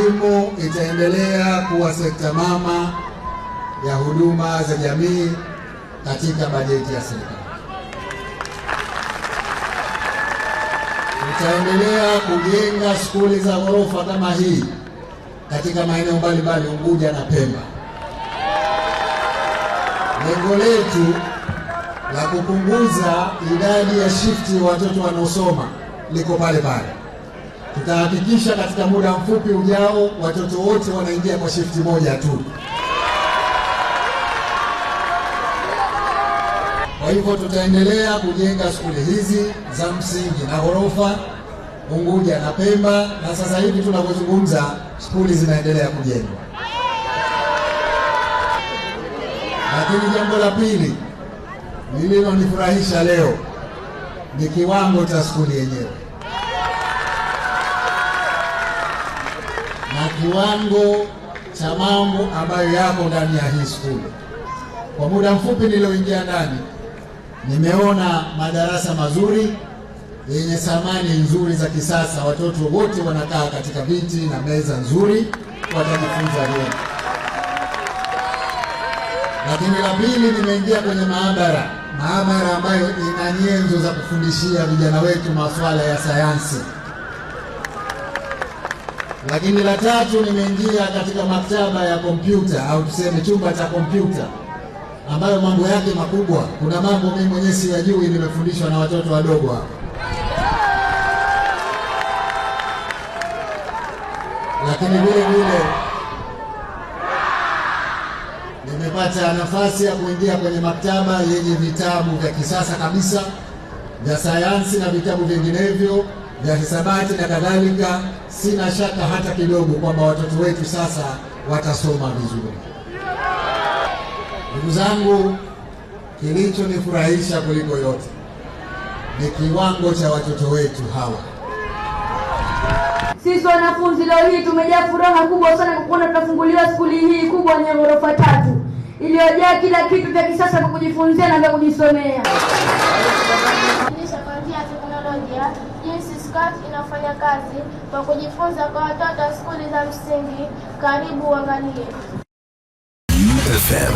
elimu itaendelea kuwa sekta mama ya huduma za jamii katika bajeti ya serikali. Tutaendelea kujenga skuli za ghorofa kama hii katika maeneo mbalimbali Unguja na Pemba. Lengo letu la kupunguza idadi ya shifti watoto wanaosoma liko pale pale. Tutahakikisha katika muda mfupi ujao watoto wote wanaingia kwa shifti moja tu. Kwa hivyo tutaendelea kujenga skuli hizi za msingi na ghorofa Unguja na Pemba, na sasa hivi tunapozungumza skuli zinaendelea kujengwa. Lakini jambo la pili lililonifurahisha leo ni kiwango cha skuli yenyewe na kiwango cha mambo ambayo yako ndani ya hii skuli. Kwa muda mfupi nilioingia ndani, nimeona madarasa mazuri yenye samani nzuri za kisasa. Watoto wote wanakaa katika viti na meza nzuri, watajifunza leo. Lakini la pili, nimeingia kwenye maabara ambayo ina nyenzo za kufundishia vijana wetu masuala ya sayansi. Lakini la tatu, nimeingia katika maktaba ya kompyuta au tuseme chumba cha kompyuta ambayo mambo yake makubwa. Kuna mambo mimi mwenyewe siyajui, nimefundishwa na watoto wadogo hapa. Lakini vile vile nimepata nafasi ya kuingia kwenye maktaba yenye vitabu vya kisasa kabisa vya sayansi na vitabu vinginevyo vya hisabati na kadhalika. Sina shaka hata kidogo kwamba watoto wetu sasa watasoma vizuri. Ndugu zangu, kilichonifurahisha kuliko yote ni kiwango cha watoto wetu hawa. Sisi wanafunzi leo hii tumejaa furaha kubwa sana kwa kuona tunafunguliwa skuli hii kubwa yenye ghorofa 3 iliyojaa kila kitu vya kisasa kwa kujifunzia na vya kujisomea. Kuanzia teknolojia, jinsi SCAT inafanya kazi kwa kujifunza kwa watoto wa skuli za msingi. Karibu uangalie. FM.